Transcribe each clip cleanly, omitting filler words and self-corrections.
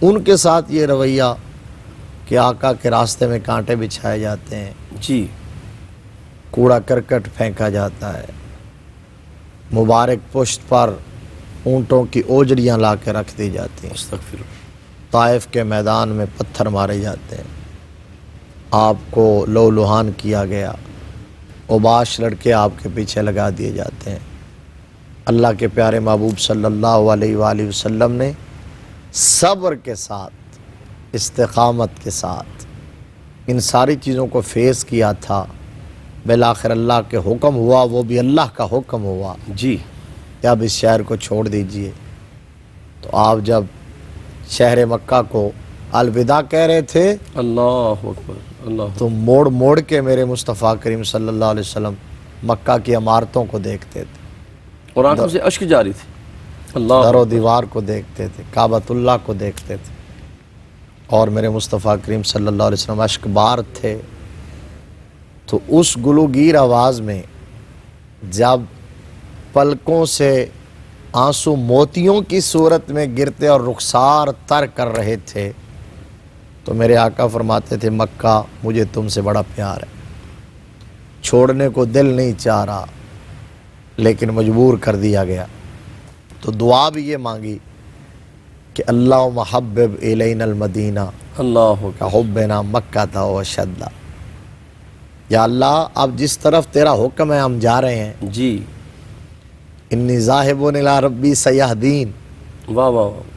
ان کے ساتھ یہ رویہ کہ آقا کے راستے میں کانٹے بچھائے جاتے ہیں، جی کوڑا کرکٹ پھینکا جاتا ہے، مبارک پشت پر اونٹوں کی اوجڑیاں لا کے رکھ دی جاتی ہیں، استغفر اللہ۔ طائف کے میدان میں پتھر مارے جاتے ہیں، آپ کو لو لہان کیا گیا، اوباش لڑکے آپ کے پیچھے لگا دیے جاتے ہیں۔ اللہ کے پیارے محبوب صلی اللہ علیہ وآلہ وسلم نے صبر کے ساتھ، استقامت کے ساتھ ان ساری چیزوں کو فیس کیا تھا۔ بالآخر اللہ کے حکم ہوا، وہ بھی اللہ کا حکم ہوا جی کہ اب اس شہر کو چھوڑ دیجئے۔ تو آپ جب شہر مکہ کو الوداع کہہ رہے تھے اللہ اکبر، اللہ تو موڑ موڑ کے میرے مصطفیٰ کریم صلی اللہ علیہ وسلم مکہ کی عمارتوں کو دیکھتے تھے، اور آنکھوں سے اشک جاری تھی۔ اللہ در و دیوار کو دیکھتے تھے، کعبۃ اللہ کو دیکھتے تھے، اور میرے مصطفیٰ کریم صلی اللہ علیہ وسلم اشک بار تھے۔ تو اس گلوگیر آواز میں جب پلکوں سے آنسو موتیوں کی صورت میں گرتے اور رخسار تر کر رہے تھے تو میرے آقا فرماتے تھے مکہ مجھے تم سے بڑا پیار ہے، چھوڑنے کو دل نہیں چاہ رہا لیکن مجبور کر دیا گیا۔ تو دعا بھی یہ مانگی کہ اللہ محبب الینا المدینہ اللہ اکبر، حبنا مکہ تھا وشدہ، یا اللہ اب جس طرف تیرا حکم ہے ہم جا رہے ہیں، جی انی ذاہب الی ربی سیہدین۔ واہ واہ واہ،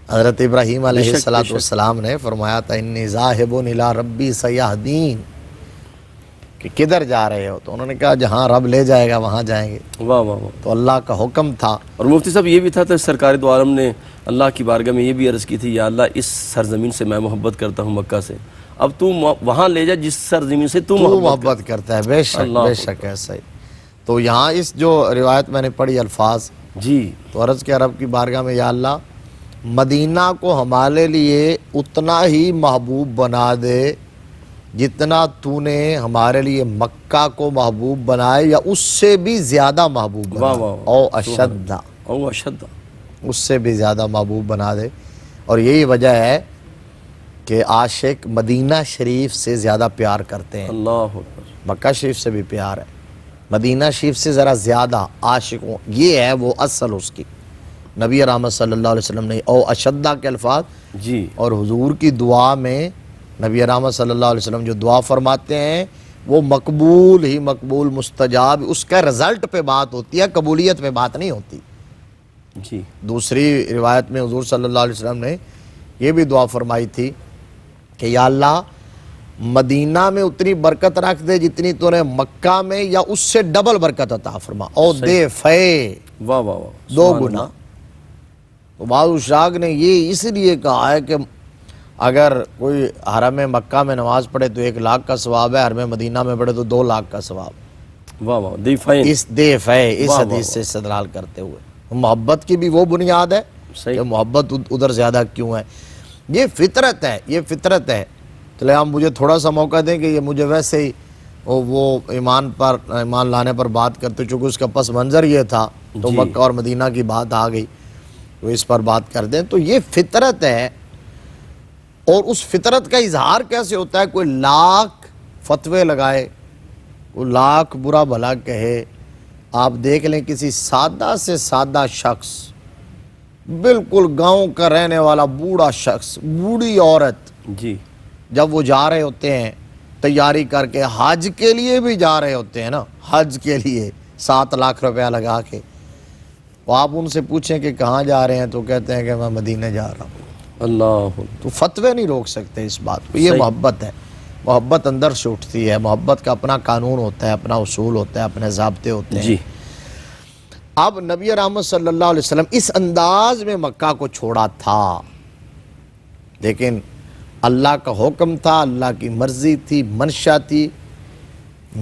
حضرت ابراہیم علیہ بے شک، بے شک۔ السلام نے فرمایا تھا انی ذاہب الی ربی سیہدین، کہ کدھر جا رہے ہو؟ تو انہوں نے کہا جہاں رب لے جائے گا وہاں جائیں گے۔ واہ واہ واہ۔ تو اللہ کا حکم تھا۔ اور مفتی صاحب یہ بھی تھا تو سرکار دو عالم نے اللہ کی بارگاہ میں یہ بھی عرض کی تھی، یا اللہ اس سرزمین سے میں محبت کرتا ہوں مکہ سے، اب تو وہاں لے جا جس سرزمین سے تو محبت کرتا ہے۔ بے شک اللہ بے شک ایسا ہی۔ تو یہاں اس جو روایت میں نے پڑھی الفاظ، جی تو عرض کے رب کی بارگاہ میں یا اللہ مدینہ کو ہمارے لیے اتنا ہی محبوب بنا دے جتنا تو نے ہمارے لیے مکہ کو محبوب بنائے، یا اس سے بھی زیادہ محبوب بنا واہ واہ، او اشدہ، او اشد، اس سے بھی زیادہ محبوب بنا دے۔ اور یہی وجہ ہے کہ عاشق مدینہ شریف سے زیادہ پیار کرتے ہیں، اللہ اکبر، مکہ شریف سے بھی پیار ہے، مدینہ شریف سے ذرا زیادہ عاشقوں، یہ ہے وہ اصل اس کی۔ نبی رحمت صلی اللہ علیہ وسلم نے او اشدہ کے الفاظ، جی اور حضور کی دعا میں نبی رحمت صلی اللہ علیہ وسلم جو دعا فرماتے ہیں وہ مقبول ہی مقبول، مستجاب، اس کا رزلٹ پہ بات ہوتی ہے، قبولیت پہ بات نہیں ہوتی۔ جی دوسری روایت میں حضور صلی اللہ علیہ وسلم نے یہ بھی دعا فرمائی تھی کہ یا اللہ مدینہ میں اتنی برکت رکھ دے جتنی تو نے مکہ میں، یا اس سے ڈبل برکت عطا فرما، او دے فے، واہ واہ واہ، دو سبحان گنا۔ اللہ۔ تو بعض اشاق نے یہ اس لیے کہا ہے کہ اگر کوئی حرم مکہ میں نماز پڑھے تو 1,00,000 کا ثواب ہے، حرم مدینہ میں پڑھے تو 2,00,000 کا ثواب، واہ واہ، دی فائن، اس دے فے، اس واہ واہ حدیث سے استدلال کرتے ہوئے۔ محبت کی بھی وہ بنیاد ہے صحیح، کہ محبت ادھر زیادہ کیوں ہے، یہ فطرت ہے، یہ فطرت ہے۔ چلے آپ مجھے تھوڑا سا موقع دیں کہ یہ مجھے ویسے ہی وہ ایمان لانے پر بات کرتے، چونکہ اس کا پس منظر یہ تھا تو جی۔ مکہ اور مدینہ کی بات آ گئی تو اس پر بات کر دیں۔ تو یہ فطرت ہے، اور اس فطرت کا اظہار کیسے ہوتا ہے؟ کوئی لاکھ فتوے لگائے، کوئی لاکھ برا بھلا کہے، آپ دیکھ لیں کسی سادہ سے سادہ شخص، بالکل گاؤں کا رہنے والا بوڑھا شخص، بوڑھی عورت، جی جب وہ جا رہے ہوتے ہیں تیاری کر کے، حج کے لیے بھی جا رہے ہوتے ہیں نا، حج کے لیے 7 لاکھ روپیہ لگا کے، تو آپ ان سے پوچھیں کہ کہاں جا رہے ہیں تو کہتے ہیں کہ میں مدینہ جا رہا ہوں۔ اللہ، تو فتوے نہیں روک سکتے اس بات کو، یہ صحیح۔ محبت ہے، محبت اندر سے اٹھتی ہے، محبت کا اپنا قانون ہوتا ہے، اپنا اصول ہوتا ہے، اپنے ضابطے ہوتے ہیں۔ جی اب نبی رحمت صلی اللہ علیہ وسلم اس انداز میں مکہ کو چھوڑا تھا، لیکن اللہ کا حکم تھا، اللہ کی مرضی تھی، منشا تھی،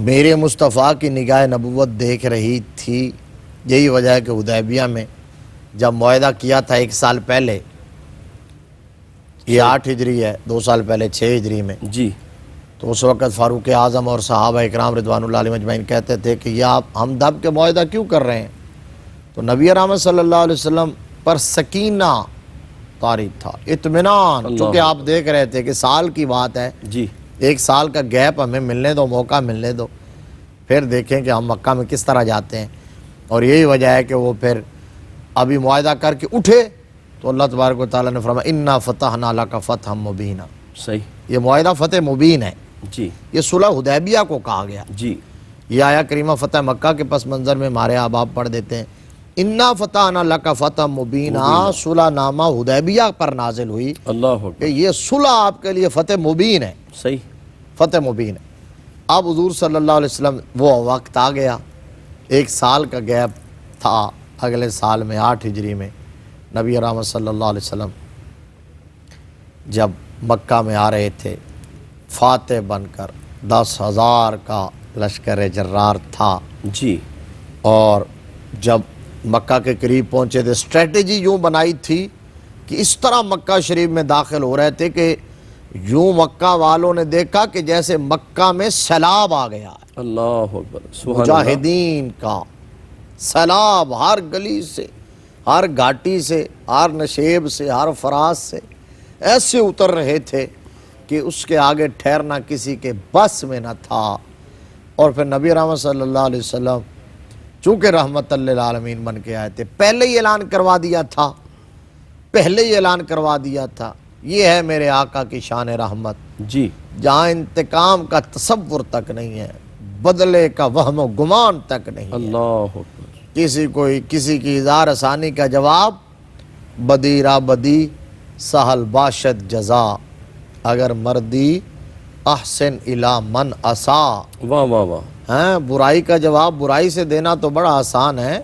میرے مصطفیٰ کی نگاہ نبوت دیکھ رہی تھی۔ یہی وجہ ہے کہ حدیبیہ میں جب معاہدہ کیا تھا 1 سال پہلے، یہ 8 ہجری ہے، 2 سال پہلے 6 ہجری میں، جی تو اس وقت فاروق اعظم اور صحابہ اکرام رضوان اللہ علیہ مجمعین کہتے تھے کہ یہ آپ ہم دب کے معاہدہ کیوں کر رہے ہیں؟ تو نبی رحمت صلی اللہ علیہ وسلم پر سکینہ طاری تھا، اطمینان. چونکہ آپ دیکھ رہے تھے کہ سال کی بات ہے، جی 1 سال کا گیپ ہمیں ملنے دو، موقع ملنے دو، پھر دیکھیں کہ ہم مکہ میں کس طرح جاتے ہیں. اور یہی وجہ ہے کہ وہ پھر ابھی معاہدہ کر کے اٹھے تو اللہ تبارک و تعالیٰ نے فرمایا انا فتحنا لک فتحا مبینا. صحیح. یہ معاہدہ فتح مبین ہے. جی یہ صلح حدیبیہ کو کہا گیا. جی یہ آیا کریمہ فتح مکہ کے پس منظر میں ہمارے آپ پڑھ دیتے ہیں. انا فتحنا لک فتحا مبینا صلح نامہ حدیبیہ پر نازل ہوئی اللہ کہ یہ صلح آپ کے لیے فتح مبین ہے. صحیح. فتح مبین ہے. اب حضور صلی اللہ علیہ وسلم وہ وقت آ گیا، 1 سال کا گیپ تھا. اگلے سال میں 8 ہجری میں نبی رحمت صلی اللہ علیہ وسلم جب مکہ میں آ رہے تھے فاتح بن کر، 10,000 کا لشکر جرار تھا. جی اور جب مکہ کے قریب پہنچے تھے اسٹریٹجی یوں بنائی تھی کہ اس طرح مکہ شریف میں داخل ہو رہے تھے کہ یوں مکہ والوں نے دیکھا کہ جیسے مکہ میں سیلاب آ گیا ہے. اللہ اکبر. سبحان اللہ. مجاہدین کا سیلاب ہر گلی سے، ہر گھاٹی سے، ہر نشیب سے، ہر فراز سے ایسے اتر رہے تھے کہ اس کے آگے ٹھہرنا کسی کے بس میں نہ تھا. اور پھر نبی رحمت صلی اللہ علیہ وسلم چونکہ رحمت للعالمین بن کے آئے تھے، پہلے ہی اعلان کروا دیا تھا، یہ ہے میرے آقا کی شان رحمت. جی جہاں انتقام کا تصور تک نہیں ہے، بدلے کا وہم و گمان تک نہیں ہے. اللہ اکبر. کسی کی اظہار ثانی کا جواب بدی را بدی سہل باشد جزا، اگر مردی احسن الی من اسا. واہ واہ واہ. برائی کا جواب برائی سے دینا تو بڑا آسان ہے.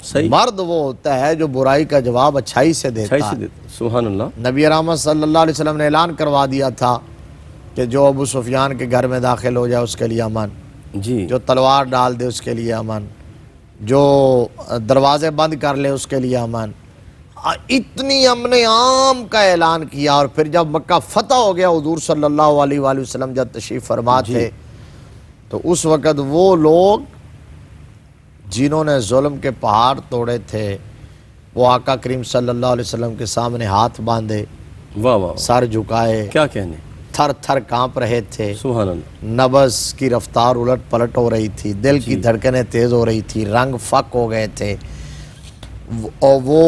صحیح. مرد وہ ہوتا ہے جو برائی کا جواب اچھائی سے دیتا ہے. سبحان اللہ. نبی رحمت صلی اللہ علیہ وسلم نے اعلان کروا دیا تھا کہ جو ابو سفیان کے گھر میں داخل ہو جائے اس کے لیے امن، جی جو تلوار ڈال دے اس کے لیے امن، جو دروازے بند کر لے اس کے لیے امن. اتنی امن عام کا اعلان کیا. اور پھر جب مکہ فتح ہو گیا، حضور صلی اللہ علیہ وآلہ وسلم جب تشریف فرما تھے تو اس وقت وہ لوگ جنہوں نے ظلم کے پہاڑ توڑے تھے وہ آقا کریم صلی اللہ علیہ وسلم کے سامنے ہاتھ باندھے، واہ واہ. سر جھکائے، کیا کہنے. تھر تھر کانپ رہے تھے. سبحان اللہ. نبض کی رفتار الٹ پلٹ ہو رہی تھی، دل کی دھڑکنیں تیز ہو رہی تھی، رنگ فک ہو گئے تھے. اور وہ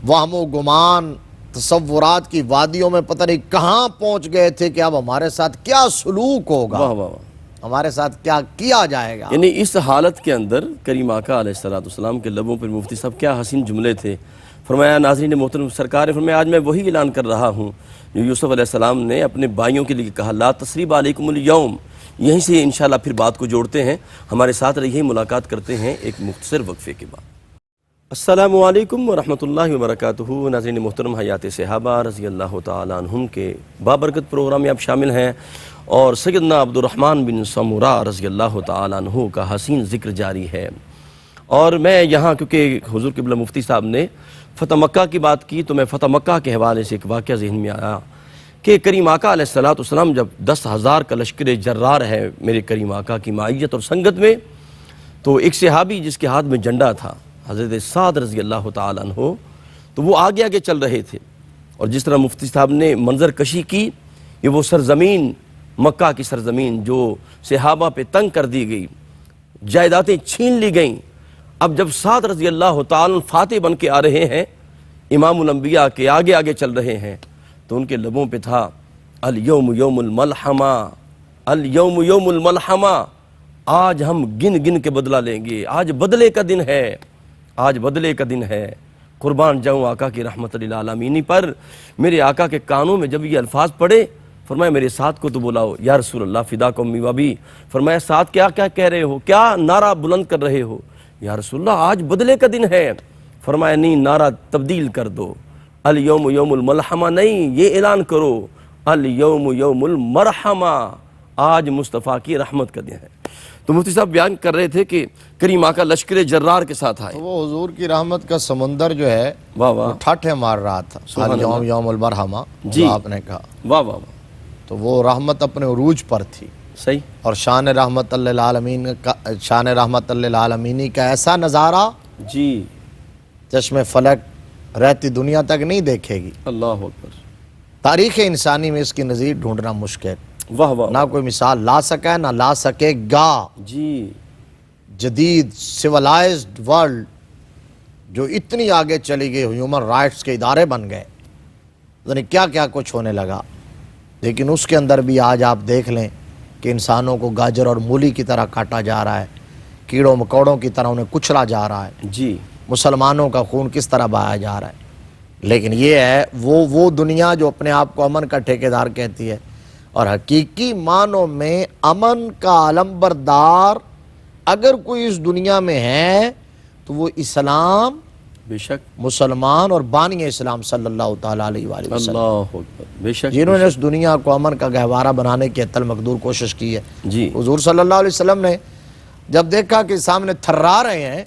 وہم و گمان تصورات کی وادیوں میں پتہ نہیں کہاں پہنچ گئے تھے کہ اب ہمارے ساتھ کیا سلوک ہوگا، واہ واہ. ہمارے ساتھ کیا کیا جائے گا. یعنی اس حالت کے اندر کریم آقا علیہ السلام کے لبوں پر مفتی صاحب کیا حسین جملے تھے. فرمایا ناظرین محترم سرکار، فرمایا آج میں وہی اعلان کر رہا ہوں جو یوسف علیہ السلام نے اپنے بھائیوں کے لیے کہا، لا تثریب علیکم الیوم. یہیں سے انشاءاللہ پھر بات کو جوڑتے ہیں، ہمارے ساتھ رہیے، ملاقات کرتے ہیں ایک مختصر وقفے کے بعد. السلام علیکم ورحمۃ اللہ وبرکاتہ. ناظرین محترم، حیات صحابہ رضی اللہ تعالیٰ عنہم کے بابرکت پروگرام میں آپ شامل ہیں اور سیدنا عبد الرحمن بن سمورہ رضی اللہ تعالیٰ عنہ کا حسین ذکر جاری ہے. اور میں یہاں کیونکہ حضور قبلہ مفتی صاحب نے فتح مکہ کی بات کی تو میں فتح مکہ کے حوالے سے ایک واقعہ ذہن میں آیا کہ کریم آقا علیہ السلام جب 10,000 کا لشکر جرار ہے میرے کریم آقا کی معیت اور سنگت میں، تو ایک صحابی جس کے ہاتھ میں جھنڈا تھا حضرت سعد رضی اللہ تعالیٰ عنہ، تو وہ آگے آگے چل رہے تھے. اور جس طرح مفتی صاحب نے منظر کشی کی، یہ وہ سرزمین مکہ کی سرزمین جو صحابہ پہ تنگ کر دی گئی، جائیدادیں چھین لی گئیں. اب جب سعد رضی اللہ تعالیٰ فاتح بن کے آ رہے ہیں، امام الانبیاء کے آگے آگے چل رہے ہیں، تو ان کے لبوں پہ تھا الیوم یوم الملحمہ، الیوم یوم الملحمہ. آج ہم گن گن کے بدلہ لیں گے، آج بدلے کا دن ہے، آج بدلے کا دن ہے. قربان جاؤں آقا کی رحمت للعالمین پر. میرے آقا کے کانوں میں جب یہ الفاظ پڑے، فرمایا میرے ساتھ کو تو بلاؤ، یا رسول اللہ فداکم امی وابی. فرمایا ساتھ کیا کیا کہہ رہے ہو، کیا نعرہ بلند کر رہے ہو؟ یا رسول اللہ آج بدلے کا دن ہے. فرمایا نہیں، نعرہ تبدیل کر دو، الیوم یوم الملحمہ نہیں، یہ اعلان کرو الیوم یوم المرحمہ، آج مصطفیٰ کی رحمت کا دن ہے. تو مفتی صاحب بیان کر رہے تھے کہ کریم آقا لشکر جرار کے ساتھ آئے. وہ حضور کی رحمت کا سمندر جو ہے واہ واہ، وہ ٹھاٹھے مار رہا تھا. الیوم یوم المرحمہ جو آپ نے کہا، واہ واہ واہ، تو وہ رحمت اپنے عروج پر تھی. صحیح. اور شان رحمت للعالمینی کا ایسا نظارہ، جی چشم فلک رہتی دنیا تک نہیں دیکھے گی۔ اللہ اکبر، تاریخ انسانی میں اس کی نظیر ڈھونڈنا مشکل، واہ واہ، نہ کوئی مثال لا سکا ہے نہ لا سکے گا۔ جی جدید سیولائزڈ ورلڈ جو اتنی آگے چلی گئی، ہیومن رائٹس کے ادارے بن گئے، یعنی کیا کیا کچھ ہونے لگا، لیکن اس کے اندر بھی آج آپ دیکھ لیں کہ انسانوں کو گاجر اور مولی کی طرح کاٹا جا رہا ہے، کیڑوں مکوڑوں کی طرح انہیں کچلا جا رہا ہے، جی، مسلمانوں کا خون کس طرح بہایا جا رہا ہے۔ لیکن یہ ہے وہ دنیا جو اپنے آپ کو امن کا ٹھیکیدار کہتی ہے، اور حقیقی معنوں میں امن کا علمبردار اگر کوئی اس دنیا میں ہے تو وہ اسلام، بے شک، مسلمان اور بانی اسلام صلی اللہ تعالیٰ علیہ وآلہ وسلم، اللہ اکبر، بے شک، جنہوں نے اس دنیا کو امن کا گہوارہ بنانے کی حتی المقدور کوشش کی ہے۔ جی، حضور صلی اللہ علیہ وسلم نے جب دیکھا کہ سامنے تھرا رہے ہیں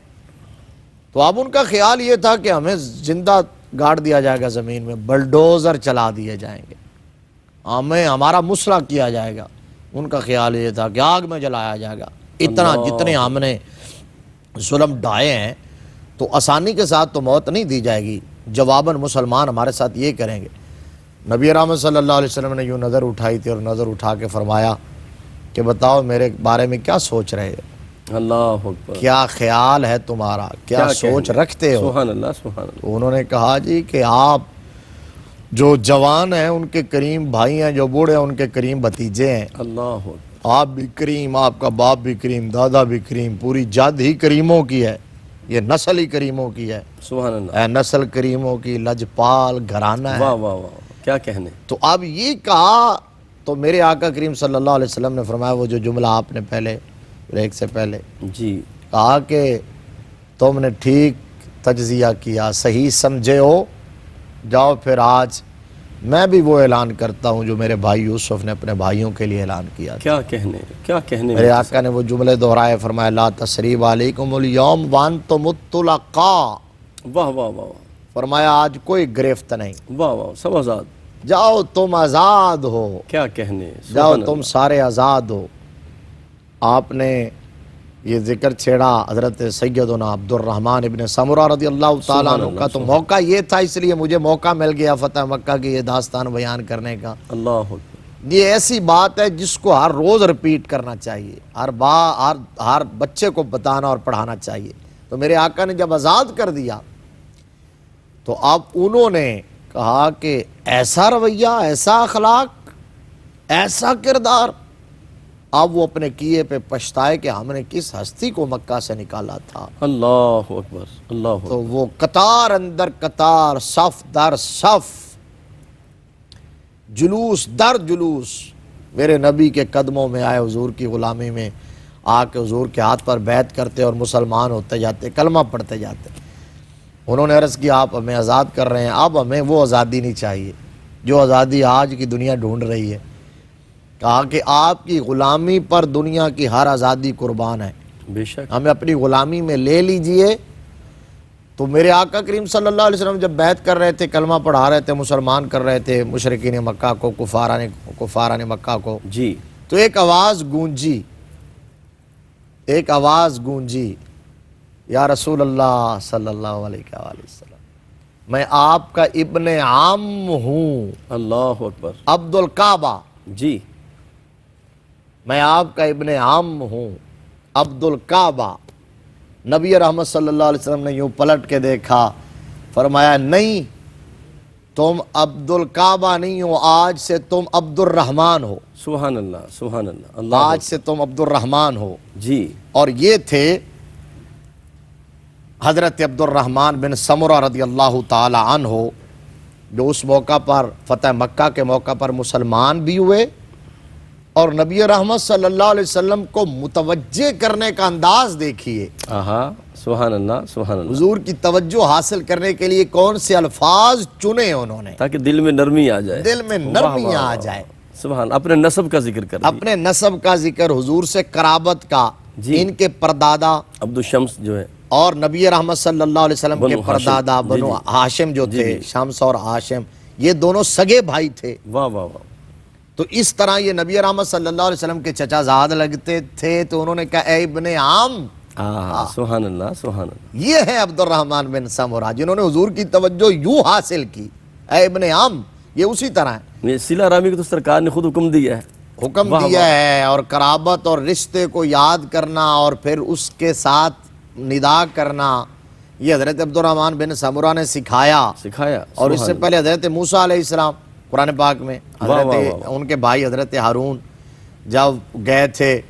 تو اب ان کا خیال یہ تھا کہ ہمیں زندہ گاڑ دیا جائے گا، زمین میں بلڈوزر چلا دیے جائیں گے، ہمارا مسئلہ کیا جائے گا۔ ان کا خیال یہ تھا کہ آگ میں جلایا جائے گا۔ اتنا جتنے ہم نے ظلم ڈھائے ہیں تو آسانی کے ساتھ تو موت نہیں دی جائے گی، جواباً مسلمان ہمارے ساتھ یہ کریں گے۔ نبی رحمت صلی اللہ علیہ وسلم نے یوں نظر اٹھائی تھی اور نظر اٹھا کے فرمایا کہ بتاؤ میرے بارے میں کیا سوچ رہے ہو، اللہ اکبر، کیا خیال ہے تمہارا، کیا سوچ رکھتے ہو؟ سبحان اللہ، سبحان اللہ، تو انہوں نے کہا جی کہ آپ جو جوان ہیں ان کے کریم بھائی ہیں، جو بوڑھے ہیں ان کے کریم بھتیجے ہیں، اللہ اکبر، آپ بھی کریم، آپ کا باپ بھی کریم، دادا بھی کریم، پوری جد ہی کریموں کی ہے، یہ نسل ہی کریموں کی ہے، سبحان اللہ، اے نسل کریموں کی لجپال گھرانہ ہے۔ واہ واہ واہ، کیا کہنے، تو اب یہ کہا تو میرے آقا کریم صلی اللہ علیہ وسلم نے فرمایا وہ جو جملہ آپ نے پہلے بریک سے پہلے جی، کہا کہ تم نے ٹھیک تجزیہ کیا، صحیح سمجھے ہو، جاؤ پھر آج میں بھی وہ اعلان کرتا ہوں جو میرے بھائی یوسف نے اپنے بھائیوں کے لیے اعلان کیا تھا۔ کیا کہنے، کیا کہنے، میرے آقا نے وہ جملے دہرائے، فرمایا لا تثریب علیکم اليوم وانتم الطلقاء، واہ واہ واہ، فرمایا آج کوئی گرفت نہیں، واہ واہ، سب آزاد، جاؤ تم آزاد ہو، کیا کہنے، جاؤ سبحان تم سارے آزاد ہو۔ آپ نے یہ ذکر چھیڑا حضرت سیدنا عبد الرحمن ابن سمرہ رضی اللہ تعالیٰ عنہ کا، تو موقع یہ تھا، اس لیے مجھے موقع مل گیا فتح مکہ کی یہ داستان بیان کرنے کا۔ اللہ اکبر، یہ ایسی بات ہے جس کو ہر روز رپیٹ کرنا چاہیے، ہر بچے کو بتانا اور پڑھانا چاہیے۔ تو میرے آقا نے جب آزاد کر دیا تو اب انہوں نے کہا کہ ایسا رویہ، ایسا اخلاق، ایسا کردار، اب وہ اپنے کیے پہ پچھتائے کہ ہم نے کس ہستی کو مکہ سے نکالا تھا۔ اللہ اکبر، اللہ اکبر، تو وہ قطار اندر قطار، صف در صف، جلوس در جلوس میرے نبی کے قدموں میں آئے، حضور کی غلامی میں آ کے حضور کے ہاتھ پر بیعت کرتے اور مسلمان ہوتے جاتے، کلمہ پڑھتے جاتے۔ انہوں نے عرض کیا آپ ہمیں آزاد کر رہے ہیں، اب ہمیں وہ آزادی نہیں چاہیے جو آزادی آج کی دنیا ڈھونڈ رہی ہے۔ کہا کہ آپ کی غلامی پر دنیا کی ہر آزادی قربان ہے، بے شک، ہمیں اپنی غلامی میں لے لیجئے۔ تو میرے آقا کریم صلی اللہ علیہ وسلم جب بیعت کر رہے تھے، کلمہ پڑھا رہے تھے، مسلمان کر رہے تھے مشرکین مکہ کو، کفاران مکہ کو، جی، تو ایک آواز گونجی، یا رسول اللہ صلی اللہ علیہ وآلہ وسلم، میں آپ کا ابن عم ہوں، اللہ اکبر، عبد الکعبہ، جی، میں آپ کا ابن عم ہوں، عبد الکعبہ۔ نبی رحمت صلی اللہ علیہ وسلم نے یوں پلٹ کے دیکھا، فرمایا نہیں، تم عبد الکعبہ نہیں ہو، آج سے تم عبد الرحمن ہو، سبحان اللہ، سبحان اللہ، اللہ آج سے تم عبد الرحمن ہو۔ جی، اور یہ تھے حضرت عبد الرحمن بن سمرہ رضی اللہ تعالی عنہ، جو اس موقع پر فتح مکہ کے موقع پر مسلمان بھی ہوئے، اور نبی رحمت صلی اللہ علیہ وسلم کو متوجہ کرنے کا انداز دیکھیے، آہا، سبحان اللہ، سبحان اللہ، حضور کی توجہ حاصل کرنے کے لیے کون سے الفاظ چنے انہوں نے، تاکہ دل میں نرمی آ جائے، دل میں نرمی آ جائے، سبحان، اپنے نسب کا ذکر کر دیا، اپنے نسب کا ذکر، حضور سے قرابت کا، جی، ان کے پردادا عبد الشمس جو ہے، اور نبی رحمت صلی اللہ علیہ وسلم کے بنو ہاشم، پردادا جی، بنو جی، ہاشم جو جی، تھے، جی، شمس اور ہاشم، یہ دونوں سگے بھائی تھے۔ واہ واہ واہ، تو اس طرح یہ نبی رحمت صلی اللہ علیہ وسلم کے چچا زاد لگتے تھے، تو انہوں نے کہا اے ابن عام، ہاں سبحان اللہ سبحان اللہ. یہ ہے عبد الرحمن بن سمرہ جنہوں نے حضور کی توجہ یوں حاصل کی. اے ابن عم، یہ اسی طرح ہے. یہ صلہ رحمی کو تو سرکار نے خود حکم دیا ہے. حکم دیا ہے، اور قرابت اور رشتے کو یاد کرنا اور پھر اس کے ساتھ ندا کرنا، یہ حضرت عبد الرحمن بن سمرہ نے سکھایا. اور اس سے پہلے حضرت موسیٰ علیہ السلام قرآن پاک میں ان کے بھائی حضرت ہارون جب گئے تھے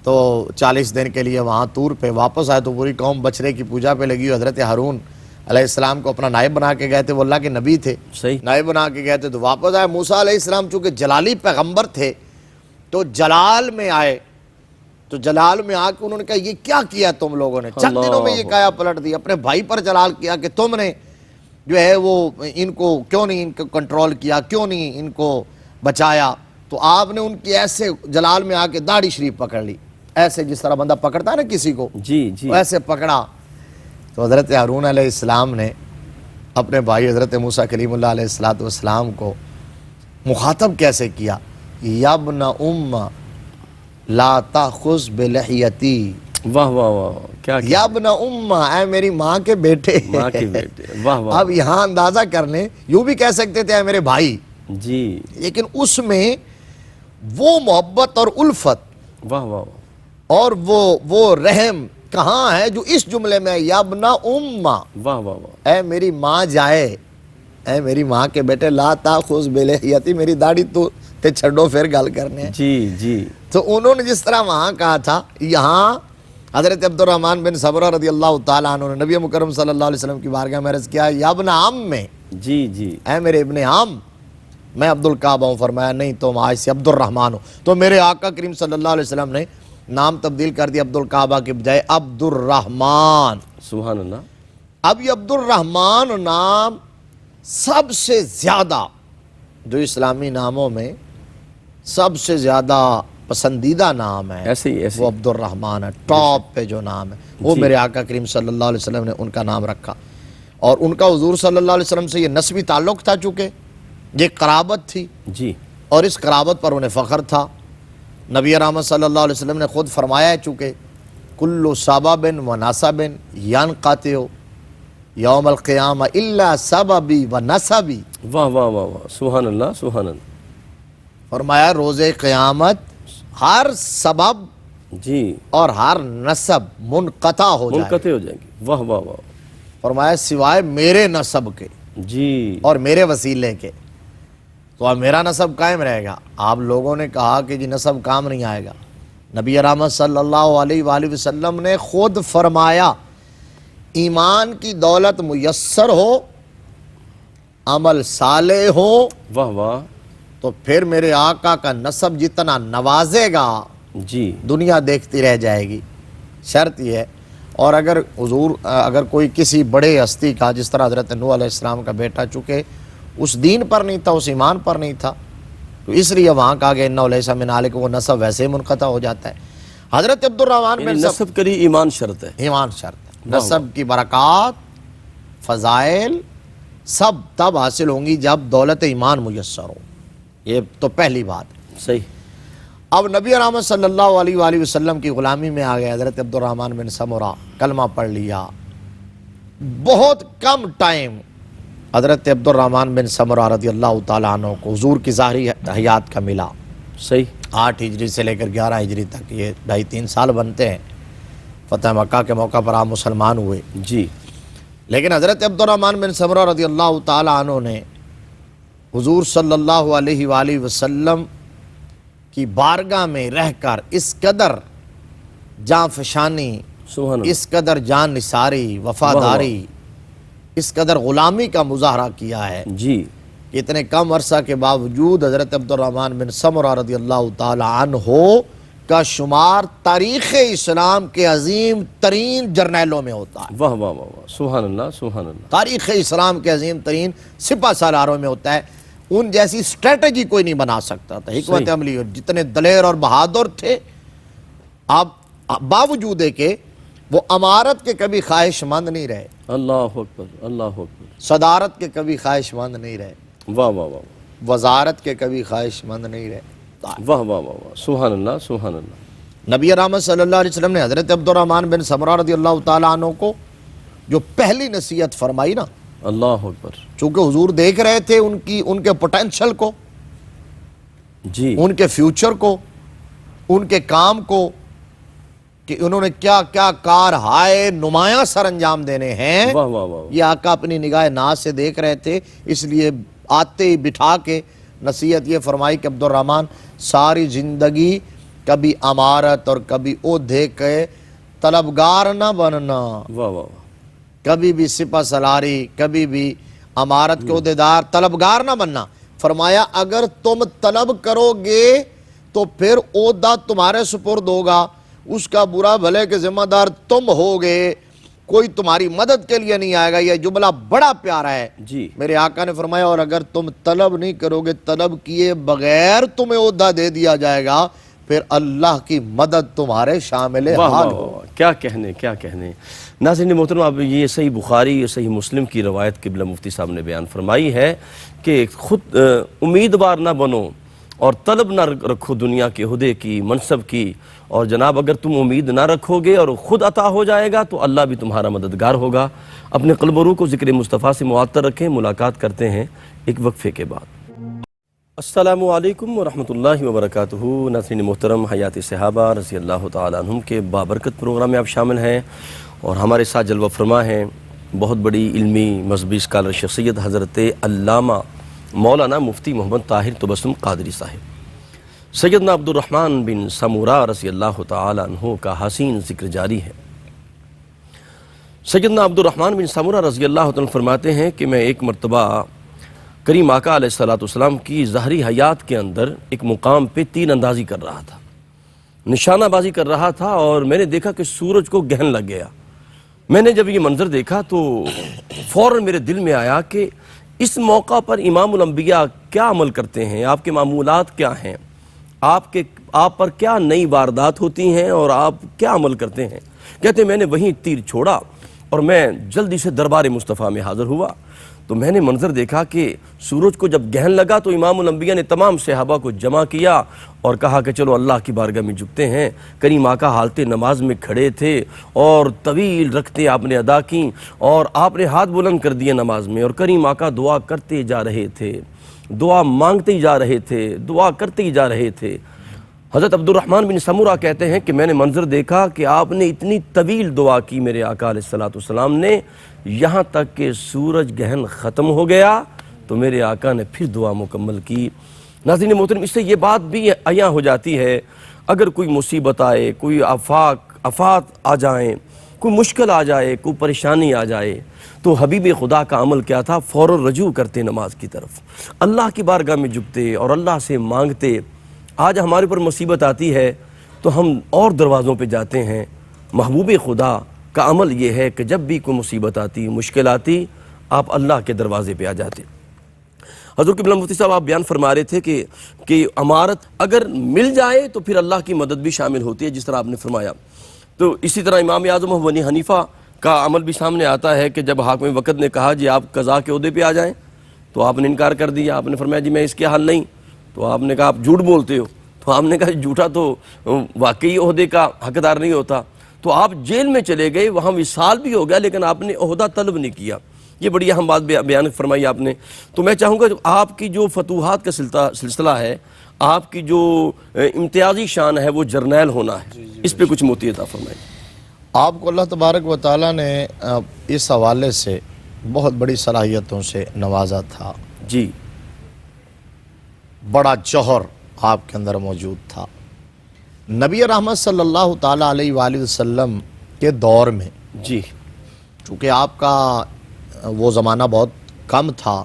تو 40 دن کے لیے وہاں طور پہ واپس آئے تو پوری قوم بچڑے کی پوجا پہ لگی. حضرت ہارون علیہ السلام کو اپنا نائب بنا کے گئے تھے، وہ اللہ کے نبی تھے، نائب بنا کے گئے تھے تو واپس آئے. موسیٰ علیہ السلام چونکہ جلالی پیغمبر تھے تو جلال میں آئے، تو جلال میں آ کے انہوں نے کہا یہ کیا کیا تم لوگوں نے؟ چند دنوں میں یہ کایا پلٹ دی. اپنے بھائی پر جلال کیا کہ تم نے جو ہے وہ ان کو کیوں نہیں ان کو کنٹرول کیا، کیوں نہیں ان کو بچایا. تو آپ نے ان کی ایسے جلال میں آ کے داڑھی شریف پکڑ لی، ایسے جس طرح بندہ پکڑتا ہے نا کسی کو، ایسے پکڑا. تو حضرت ہارون علیہ السلام نے اپنے بھائی حضرت موسیٰ کلیم اللہ علیہ السلام کو مخاطب کیسے کیا؟ یا ابن ام لا تاخذ بلحیتی. واہ واہ واہ کیا یا ابن ام، اے میری ماں کے بیٹے. واہ واہ. اب یہاں اندازہ کر لیں، یوں بھی کہہ سکتے تھے اے میرے بھائی جی، لیکن اس میں وہ محبت اور الفت واہ واہ اور وہ رحم کہاں ہے جو اس جملے میں یا ابن ام. واہ واہ واہ. اے میری ماں جائے، اے میری ماں کے بیٹے لا تاخذ بلحیتی، میری داڑھی تو تے چھڑو پھر گل کرنے. جی. تو انہوں نے جس طرح وہاں کہا تھا، یہاں حضرت عبد الرحمن بن سمرہ رضی اللہ تعالیٰ عنہ نے نبی مکرم صلی اللہ علیہ وسلم کی بارگاہ میں عرض کیا یا ابن عم میں. جی. اے میرے ابن عم، میں عبد الکعبہ ہوں. فرمایا نہیں، تم آج سے عبد الرحمن ہو. تو میرے آقا کریم صلی اللہ علیہ وسلم نے نام تبدیل کر دیا عبد الکعبہ کے بجائے عبد الرحمن. سبحان اللہ. اب یہ عبد الرحمن نام سب سے زیادہ جو اسلامی ناموں میں سب سے زیادہ پسندیدہ نام ہے، ایسے ہی وہ عبد الرحمن ہے. ٹاپ پہ جو نام ہے وہ میرے آقا کریم صلی اللہ علیہ وسلم نے ان کا نام رکھا. اور ان کا حضور صلی اللہ علیہ وسلم سے یہ نسبی تعلق تھا، چونکہ یہ قرابت تھی جی، اور اس قرابت پر انہیں فخر تھا. نبی رحمت صلی اللہ علیہ وسلم نے خود فرمایا ہے، چونکہ کل سبب و نسب ینقطع یوم القیامہ الا سببی و نسبی. واہ واہ واہ واہ. سبحان اللہ سبحان اللہ. فرمایا روز قیامت ہر سبب جی اور ہر نسب منقطع ہو جائے گی. واہ واہ واہ. فرمایا سوائے میرے نسب کے جی اور میرے وسیلے کے. تو اب میرا نسب قائم رہے گا. آپ لوگوں نے کہا کہ جی نسب کام نہیں آئے گا. نبی رحمت صلی اللہ علیہ وآلہ وسلم نے خود فرمایا ایمان کی دولت میسر ہو، عمل صالح ہو، واہ واہ، تو پھر میرے آقا کا نسب جتنا نوازے گا جی دنیا دیکھتی رہ جائے گی. شرط یہ ہے. اور اگر کوئی کسی بڑے ہستی کا، جس طرح حضرت نوح علیہ السلام کا بیٹا چونکہ اس دین پر نہیں تھا، اس ایمان پر نہیں تھا، تو اس لیے وہاں کہا گیا انہ لیس من اہلک، وہ نسب ویسے ہی منقطع ہو جاتا ہے. حضرت عبد الرحمن بن نسب کری ایمان شرط ہے. ایمان شرط ہے. نسب کی برکات، فضائل سب تب حاصل ہوں گی جب دولت ایمان میسر ہو. یہ تو پہلی بات. صحیح. اب نبی رحمت صلی اللہ علیہ وآلہ وسلم کی غلامی میں آ گئے حضرت عبد الرحمن بن سمرہ، کلمہ پڑھ لیا. بہت کم ٹائم حضرت عبد الرحمن بن سمرہ رضی اللہ تعالیٰ عنہ کو حضور کی ظاہری حیات کا ملا. صحیح. 8 ہجری سے لے کر 11 ہجری تک، یہ 2.5-3 سال بنتے ہیں. فتح مکہ کے موقع پر آپ مسلمان ہوئے. جی. لیکن حضرت عبد الرحمن بن سمرہ رضی اللہ تعالیٰ عنہ نے حضور صلی اللہ علیہ وآلہ وسلم کی بارگاہ میں رہ کر اس قدر جان فشانی، اس قدر جان نثاری، وفاداری، اس قدر غلامی کا مظاہرہ کیا ہے. جی. اتنے کم عرصہ کے باوجود حضرت عبد الرحمن بن سمرہ رضی اللہ تعالی عنہ کا شمار تاریخ اسلام کے عظیم ترین جرنیلوں میں ہوتا ہے. واہ واہ واہ، سبحان اللہ سبحان اللہ. تاریخ اسلام کے عظیم ترین سپہ سالاروں میں ہوتا ہے. ان جیسی اسٹریٹجی کوئی نہیں بنا سکتا تھا. حکمت عملی، اور جتنے دلیر اور بہادر تھے، اب باوجود ہے کہ وہ امارت کے کبھی خواہش مند نہیں رہے. اللہ اکبر اللہ اکبر. صدارت کے کبھی خواہش مند نہیں رہے. واہ واہ واہ. وزارت کے کبھی خواہش مند نہیں رہے. واہ واہ واہ، سبحان اللہ سبحان اللہ. نبی رحمت صلی اللہ علیہ وسلم نے حضرت عبد الرحمن بن سمرہ رضی اللہ تعالیٰ عنہ کو جو پہلی نصیحت فرمائی نا، اللہ اکبر، چونکہ حضور دیکھ رہے تھے ان کے پوٹینشل کو، جی، ان کے فیوچر کو، ان کے کام کو، کہ انہوں نے کیا کیا کار ہائے نمایاں سر انجام دینے ہیں، واہ واہ واہ، یہ آقا اپنی نگاہ ناز سے دیکھ رہے تھے۔ اس لیے آتے ہی بٹھا کے نصیحت یہ فرمائی کہ عبد الرحمن ساری زندگی کبھی امارت اور کبھی عہدے کے طلبگار نہ بننا، واہ واہ، کبھی بھی سپہ سالاری، کبھی بھی امارت کے عہدیدار، طلبگار نہ بننا۔ فرمایا اگر تم طلب کرو گے تو پھر عہدہ تمہارے سپرد ہوگا، اس کا برا بھلے کے ذمہ دار تم ہوگے، کوئی تمہاری مدد کے لیے نہیں آئے گا۔ یہ جملہ بڑا پیارا ہے۔ جی، میرے آقا نے فرمایا اور اگر تم طلب نہیں کرو گے، طلب کیے بغیر تمہیں عہدہ دے دیا جائے گا، پھر اللہ کی مدد تمہارے شامل واہ حال واہ ہو۔ واہ، کیا کہنے، کیا کہنے۔ ناظرین محترم، اب یہ صحیح بخاری، یہ صحیح مسلم کی روایت قبلہ مفتی صاحب نے بیان فرمائی ہے کہ خود امیدوار نہ بنو اور طلب نہ رکھو دنیا کے عہدے کی، منصب کی، اور جناب اگر تم امید نہ رکھو گے اور خود عطا ہو جائے گا تو اللہ بھی تمہارا مددگار ہوگا۔ اپنے قلب و روح کو ذکر مصطفیٰ سے معطر رکھیں۔ ملاقات کرتے ہیں ایک وقفے کے بعد۔ السلام علیکم ورحمۃ اللہ وبرکاتہ۔ ناظرین محترم، حیات صحابہ رضی اللہ تعالیٰ عنہم کے بابرکت پروگرام میں آپ شامل ہیں، اور ہمارے ساتھ جلوہ فرما ہیں بہت بڑی علمی مذہبی اسکالر شخصیت حضرت علامہ مولانا مفتی محمد طاہر تبسم قادری صاحب۔ سیدنا عبد الرحمن بن سمورہ رضی اللہ تعالیٰ عنہ کا حسین ذکر جاری ہے۔ سیدنا عبد الرحمن بن سمورہ رضی اللہ تعالیٰ فرماتے ہیں کہ میں ایک مرتبہ کریم آقا علیہ السلام کی ظاہری حیات کے اندر ایک مقام پہ تیر اندازی کر رہا تھا، نشانہ بازی کر رہا تھا، اور میں نے دیکھا کہ سورج کو گہن لگ گیا۔ میں نے جب یہ منظر دیکھا تو فوراً میرے دل میں آیا کہ اس موقع پر امام الانبیاء کیا عمل کرتے ہیں، آپ کے معمولات کیا ہیں، آپ پر کیا نئی واردات ہوتی ہیں اور آپ کیا عمل کرتے ہیں۔ کہتے ہیں میں نے وہیں تیر چھوڑا اور میں جلدی سے دربار مصطفیٰ میں حاضر ہوا، تو میں نے منظر دیکھا کہ سورج کو جب گہن لگا تو امام الانبیاء نے تمام صحابہ کو جمع کیا اور کہا کہ چلو اللہ کی بارگاہ میں جھکتے ہیں۔ کریم آقا حالت نماز میں کھڑے تھے اور طویل رکھتے آپ نے ادا کی، اور آپ نے ہاتھ بلند کر دیے نماز میں، اور کریم آقا دعا کرتے جا رہے تھے، دعا مانگتے ہی جا رہے تھے، دعا کرتے ہی جا رہے تھے۔ حضرت عبد الرحمن بن سمورہ کہتے ہیں کہ میں نے منظر دیکھا کہ آپ نے اتنی طویل دعا کی میرے آقا علیہ السلام نے، یہاں تک کہ سورج گہن ختم ہو گیا تو میرے آقا نے پھر دعا مکمل کی۔ ناظرین محترم، اس سے یہ بات بھی عیاں ہو جاتی ہے، اگر کوئی مصیبت آئے، کوئی آفات آ جائیں، کوئی مشکل آ جائے، کوئی پریشانی آ جائے، تو حبیب خدا کا عمل کیا تھا؟ فوراً رجوع کرتے نماز کی طرف، اللہ کی بارگاہ میں جھکتے اور اللہ سے مانگتے۔ آج ہمارے پر مصیبت آتی ہے تو ہم اور دروازوں پہ جاتے ہیں۔ محبوب خدا کا عمل یہ ہے کہ جب بھی کوئی مصیبت آتی، مشکل آتی، آپ اللہ کے دروازے پہ آ جاتے۔ حضور قبلہ مفتی صاحب آپ بیان فرما رہے تھے کہ امارت اگر مل جائے تو پھر اللہ کی مدد بھی شامل ہوتی ہے، جس طرح آپ نے فرمایا۔ تو اسی طرح امام اعظم ابو حنیفہ کا عمل بھی سامنے آتا ہے کہ جب حاکم وقت نے کہا جی آپ قضا کے عہدے پہ آ جائیں تو آپ نے انکار کر دیا، آپ نے فرمایا جی میں اس کے حل نہیں، تو آپ نے کہا آپ جھوٹ بولتے ہو، تو آپ نے کہا جھوٹا تو واقعی عہدے کا حقدار نہیں ہوتا، تو آپ جیل میں چلے گئے، وہاں وصال بھی ہو گیا، لیکن آپ نے عہدہ طلب نہیں کیا۔ یہ بڑی اہم بات بیان فرمائی آپ نے۔ تو میں چاہوں گا آپ کی جو فتوحات کا سلسلہ ہے، آپ کی جو امتیازی شان ہے وہ جرنیل ہونا ہے، اس پہ کچھ موتی عطا فرمائیں۔ آپ کو اللہ تبارک و تعالیٰ نے اس حوالے سے بہت بڑی صلاحیتوں سے نوازا تھا، جی، بڑا جوہر آپ کے اندر موجود تھا۔ نبی رحمت صلی اللہ تعالیٰ علیہ وآلہ وسلم کے دور میں، جی، چونکہ آپ کا وہ زمانہ بہت کم تھا،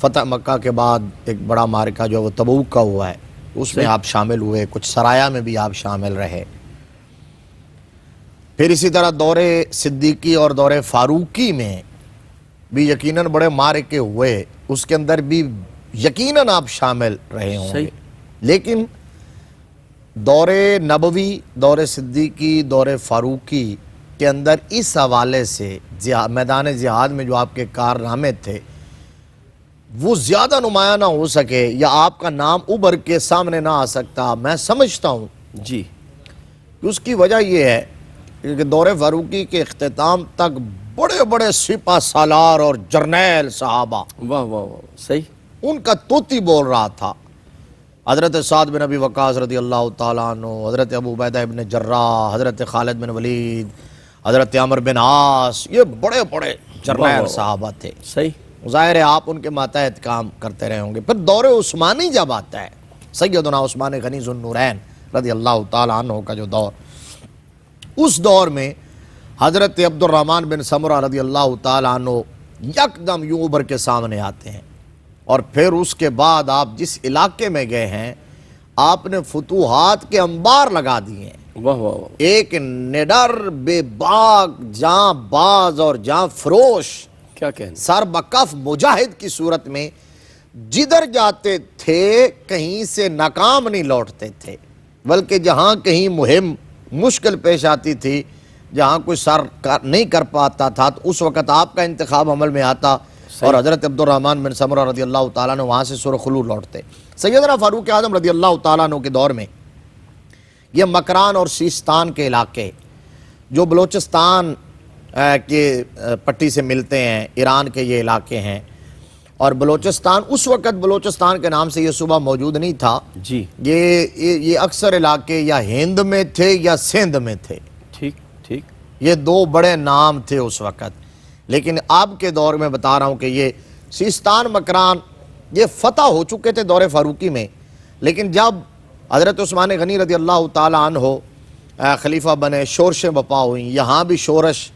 فتح مکہ کے بعد ایک بڑا معرکہ جو وہ تبوک کا ہوا ہے، اس میں آپ شامل ہوئے، کچھ سرایہ میں بھی آپ شامل رہے، پھر اسی طرح دور صدیقی اور دور فاروقی میں بھی یقیناً بڑے معرکے ہوئے، اس کے اندر بھی یقیناً آپ شامل رہے ہوں گے، لیکن دور نبوی، دور صدیقی، دور فاروقی کے اندر اس حوالے سے میدان جہاد میں جو آپ کے کارنامے تھے وہ زیادہ نمایاں نہ ہو سکے، یا آپ کا نام ابھر کے سامنے نہ آ سکتا۔ میں سمجھتا ہوں جی، کہ اس کی وجہ یہ ہے کہ دور فاروقی کے اختتام تک بڑے بڑے سپہ سالار اور جرنیل صحابہ، واہ واہ واہ، صحیح، ان کا طوطی بول رہا تھا۔ حضرت سعد بن ابی وقاص رضی اللہ تعالیٰ عنہ، حضرت ابو عبیدہ بن جراح، حضرت خالد بن ولید، حضرت عمر بن عاص، یہ بڑے بڑے جرنیل صحابہ تھے۔ صحیح، ظاہر ہے آپ ان کے ماتحت کام کرتے رہے ہوں گے۔ پھر دور عثمانی جب آتا ہے، سیدنا عثمان غنی ذو النورین رضی اللہ تعالیٰ عنہ کا جو دور، اس دور میں حضرت عبد الرحمن بن سمرہ رضی اللہ تعالیٰ عنہ یکدم یوں ابھر کے سامنے آتے ہیں، اور پھر اس کے بعد آپ جس علاقے میں گئے ہیں آپ نے فتوحات کے انبار لگا دیے ہیں۔ واہ واہ واہ، ایک نڈر بے باک جاں باز اور جاں فروش کیا کہنا، سر بکف مجاہد کی صورت میں جدھر جاتے تھے کہیں سے ناکام نہیں لوٹتے تھے، بلکہ جہاں کہیں مہم مشکل پیش آتی تھی، جہاں کوئی سر نہیں کر پاتا تھا، تو اس وقت آپ کا انتخاب عمل میں آتا اور حضرت عبد الرحمن بن سمرہ رضی اللہ تعالیٰ عنہ وہاں سے سرخلو لوٹتے۔ سیدنا فاروق اعظم رضی اللہ تعالیٰ عنہ کے دور میں یہ مکران اور سیستان کے علاقے جو بلوچستان کے پٹی سے ملتے ہیں، ایران کے یہ علاقے ہیں، اور بلوچستان اس وقت بلوچستان کے نام سے یہ صوبہ موجود نہیں تھا، جی، یہ اکثر علاقے یا ہند میں تھے یا سندھ میں تھے، ٹھیک ٹھیک، یہ دو بڑے نام تھے اس وقت۔ لیکن اب کے دور میں بتا رہا ہوں کہ یہ سیستان مکران یہ فتح ہو چکے تھے دور فاروقی میں، لیکن جب حضرت عثمان غنی رضی اللہ تعالیٰ عنہ خلیفہ بنے، شورشیں بپا ہوئیں، یہاں بھی شورش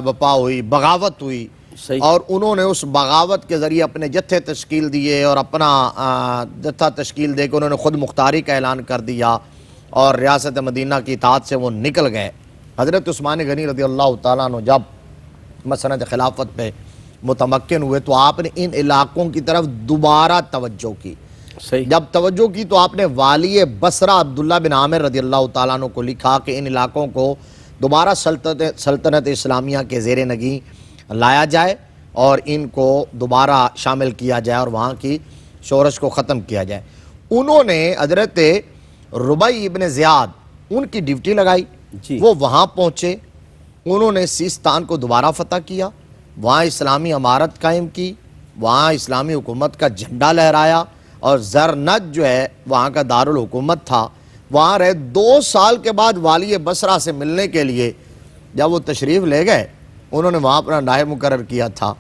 بپا ہوئی، بغاوت ہوئی، صحیح، اور انہوں نے اس بغاوت کے ذریعے اپنے جتھے تشکیل دیے اور اپنا جتھا تشکیل دے کے انہوں نے خود مختاری کا اعلان کر دیا اور ریاست مدینہ کی اطاعت سے وہ نکل گئے۔ حضرت عثمان غنی رضی اللہ تعالیٰ عنہ جب مسند خلافت پہ متمکن ہوئے تو آپ نے ان علاقوں کی طرف دوبارہ توجہ کی۔ صحیح، جب توجہ کی تو آپ نے والی بصرہ عبداللہ بن عامر رضی اللہ تعالیٰ عنہ کو لکھا کہ ان علاقوں کو دوبارہ سلطنت اسلامیہ کے زیر نگیں لایا جائے اور ان کو دوبارہ شامل کیا جائے اور وہاں کی شورش کو ختم کیا جائے۔ انہوں نے حضرت ربیع ابن زیاد ان کی ڈیوٹی لگائی، جی، وہ وہاں پہنچے، انہوں نے سیستان کو دوبارہ فتح کیا، وہاں اسلامی امارت قائم کی، وہاں اسلامی حکومت کا جھنڈا لہرایا، اور زرنج جو ہے وہاں کا دارالحکومت تھا، وہاں رہے۔ 2 سال کے بعد والی بصرہ سے ملنے کے لیے جب وہ تشریف لے گئے، انہوں نے وہاں اپنا نائب مقرر کیا تھا،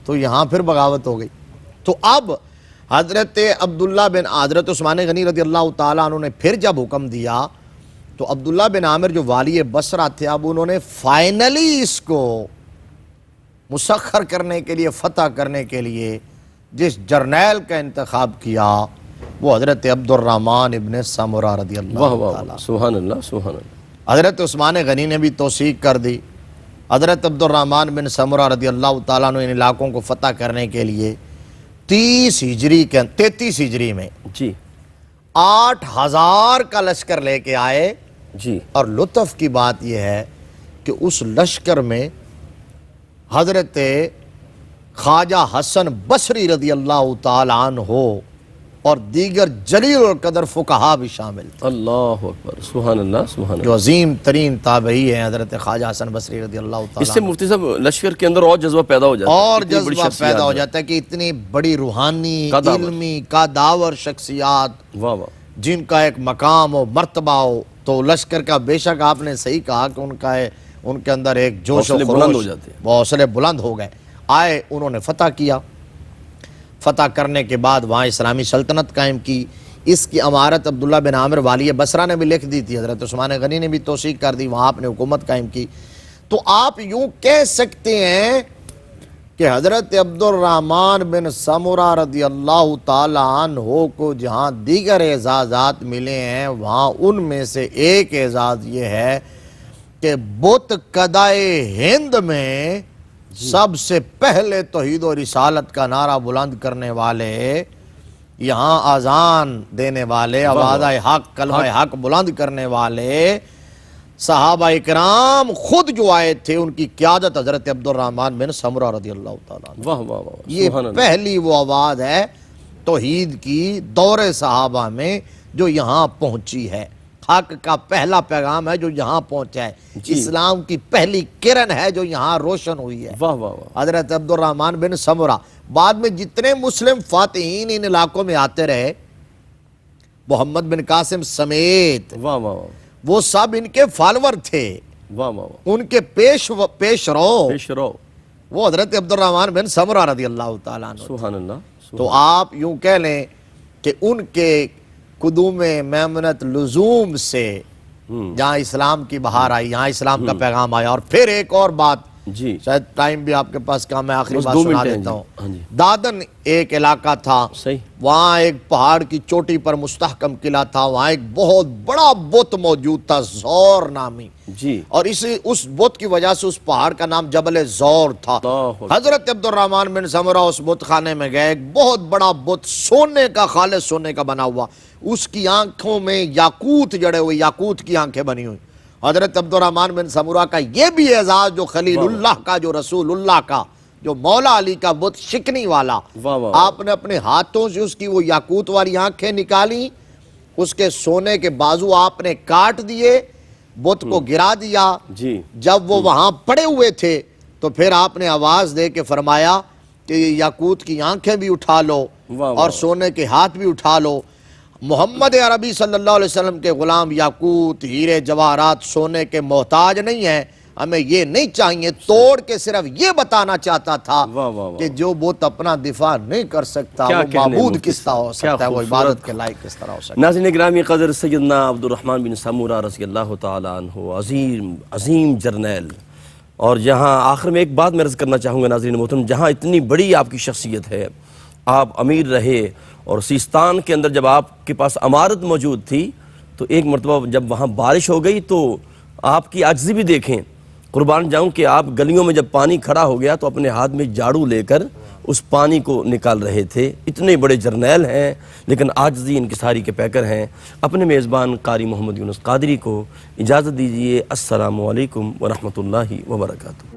تو یہاں پھر بغاوت ہو گئی۔ تو اب حضرت حضرت عثمان غنی رضی اللہ تعالیٰ عنہ نے پھر جب حکم دیا تو عبداللہ بن عامر جو والی بصرہ تھے، اب انہوں نے فائنلی اس کو مسخر کرنے کے لیے، فتح کرنے کے لیے جس جرنیل کا انتخاب کیا وہ حضرت عبد الرحمن ابن سمرہ رضی اللہ واہ واہ تعالیٰ۔ واہ، سبحان اللہ سبحان اللہ، حضرت عثمان غنی نے بھی توثیق کر دی۔ حضرت عبد الرحمن بن سمرہ رضی اللہ تعالیٰ عنہ ان علاقوں کو فتح کرنے کے لیے 33 ہجری میں جی 8,000 کا لشکر لے کے آئے، جی، اور لطف کی بات یہ ہے کہ اس لشکر میں حضرت خواجہ حسن بصری رضی اللہ تعالیٰ عنہ اور دیگر جلیل القدر فقہا بھی شامل تھے۔ اللہ اکبر، سبحان اللہ سبحان جو اللہ۔ عظیم ترین تابعی ہیں حضرت خواجہ حسن بصری رضی اللہ اس تعالیٰ سے عنہ، مفتی صاحب لشکر کے اندر اور جذبہ پیدا ہو جاتا ہے، اور اتنی بڑی جذبہ شخصیات پیدا ہو جو- جاتا ہے کہ اتنی بڑی روحانی، قداور، علمی، قداور شخصیات واہ واہ، جن کا ایک مقام ہو، مرتبہ ہو، تو لشکر کا بے شک آپ نے صحیح کہا کہ ان کے اندر ایک جوش و حوصلے بلند ہو خروش، جاتے ہیں۔ وہ حوصلے بلند ہو گئے، آئے، انہوں نے فتح کیا۔ فتح کرنے کے بعد وہاں اسلامی سلطنت قائم کی۔ اس کی امارت عبداللہ بن عامر والی بصرہ نے بھی لکھ دی تھی، حضرت عثمان غنی نے بھی توثیق کر دی، وہاں آپ نے حکومت قائم کی۔ تو آپ یوں کہہ سکتے ہیں کہ حضرت عبد الرحمن بن سمرہ رضی اللہ تعالیٰ عنہ کو جہاں دیگر اعزازات ملے ہیں، وہاں ان میں سے ایک اعزاز یہ ہے کہ بت قدائے ہند میں سب سے پہلے توحید و رسالت کا نعرہ بلند کرنے والے، یہاں اذان دینے والے، آوازہ حق، کلمہ حق بلند کرنے والے صحابہ اکرام خود جو آئے تھے، ان کی قیادت حضرت عبد الرحمن بن سمرہ رضی اللہ تعالیٰ عنہ۔ واہ واہ واہ، یہ سبحان اللہ، پہلی وہ آواز ہے توحید کی دور صحابہ میں جو یہاں پہنچی ہے۔ حق کا پہلا پیغام ہے جو یہاں پہنچا ہے، جی۔ اسلام کی پہلی کرن ہے جو یہاں روشن ہوئی ہے۔ واہ واہ واہ، حضرت عبد الرحمن بن سمرہ، بعد میں جتنے مسلم فاتحین ان علاقوں میں آتے رہے، محمد بن قاسم سمیت، واہ واہ واہ، وہ سب ان کے فالور تھے، واہ واہ واہ، ان کے پیش رو پیش رو، وہ حضرت عبد الرحمن بن سمرہ رضی اللہ تعالیٰ عنہ۔ سبحان اللہ، تو آپ یوں کہہ لیں کہ ان کے قدوم میمنت لزوم سے جہاں اسلام کی بہار آئی، یہاں اسلام کا پیغام آیا۔ اور پھر ایک اور بات، جی شاید ٹائم بھی آپ کے پاس کم ہے، آخری بس بات 2 سنا منٹ ہیں دیتا جی، ہوں۔ ہاں جی، دادن ایک علاقہ تھا، صحیح، وہاں ایک پہاڑ کی چوٹی پر مستحکم قلعہ تھا، وہاں ایک بہت بڑا بت موجود تھا، زور نامی، جی، اور اس بت کی وجہ سے اس پہاڑ کا نام جبل زور تھا۔ اللہ اکبر، حضرت عبد الرحمن بن سمرہ اس بت خانے میں گئے، ایک بہت بڑا بت سونے کا، خالص سونے کا بنا ہوا، اس کی آنکھوں میں یاقوت جڑے ہوئے، یاقوت کی آنکھیں بنی ہوئی۔ حضرت عبد الرحمن بن سمرہ کا یہ بھی اعزاز، جو خلیل اللہ کا، جو رسول اللہ کا، جو مولا علی کا بت شکنی والا، واہ واہ، آپ نے اپنے ہاتھوں سے اس کی وہ یاقوت والی آنکھیں نکالی، اس کے سونے کے بازو آپ نے کاٹ دیے، بت کو گرا دیا۔ جی، جب وہ وہاں پڑے ہوئے تھے تو پھر آپ نے آواز دے کے فرمایا کہ یہ یاقوت کی آنکھیں بھی اٹھا لو واہ اور واہ، سونے کے ہاتھ بھی اٹھا لو۔ محمد عربی صلی اللہ علیہ وسلم کے غلام یاقوت، ہیرے، جواہرات، سونے کے محتاج نہیں ہیں، ہمیں یہ نہیں چاہیے۔ توڑ کے صرف یہ بتانا چاہتا تھا واہ واہ واہ، کہ جو بت اپنا دفاع نہیں کر سکتا کیا وہ کہنے معبود مفتی کس طرح ہو صاحب، کیا سکتا ہے، وہ خوبصورت۔ عبادت کے لائق کس طرح ہو سکتا ہے۔ ناظرین گرامی قدر، سیدنا عبد الرحمن بن سمرہ رضی اللہ تعالیٰ عنہ عظیم جرنیل، اور جہاں آخر میں ایک بات میں عرض کرنا چاہوں گا ناظرین محترم، جہاں اتنی بڑی آپ کی شخصیت ہے، آپ امیر رہے، اور سیستان کے اندر جب آپ کے پاس عمارت موجود تھی تو ایک مرتبہ جب وہاں بارش ہو گئی تو آپ کی عاجزی بھی دیکھیں، قربان جاؤں کہ آپ گلیوں میں جب پانی کھڑا ہو گیا تو اپنے ہاتھ میں جھاڑو لے کر اس پانی کو نکال رہے تھے۔ اتنے بڑے جرنیل ہیں لیکن عاجزی انکساری کے پیکر ہیں۔ اپنے میزبان قاری محمد یونس قادری کو اجازت دیجیے۔ السلام علیکم ورحمۃ اللہ وبرکاتہ۔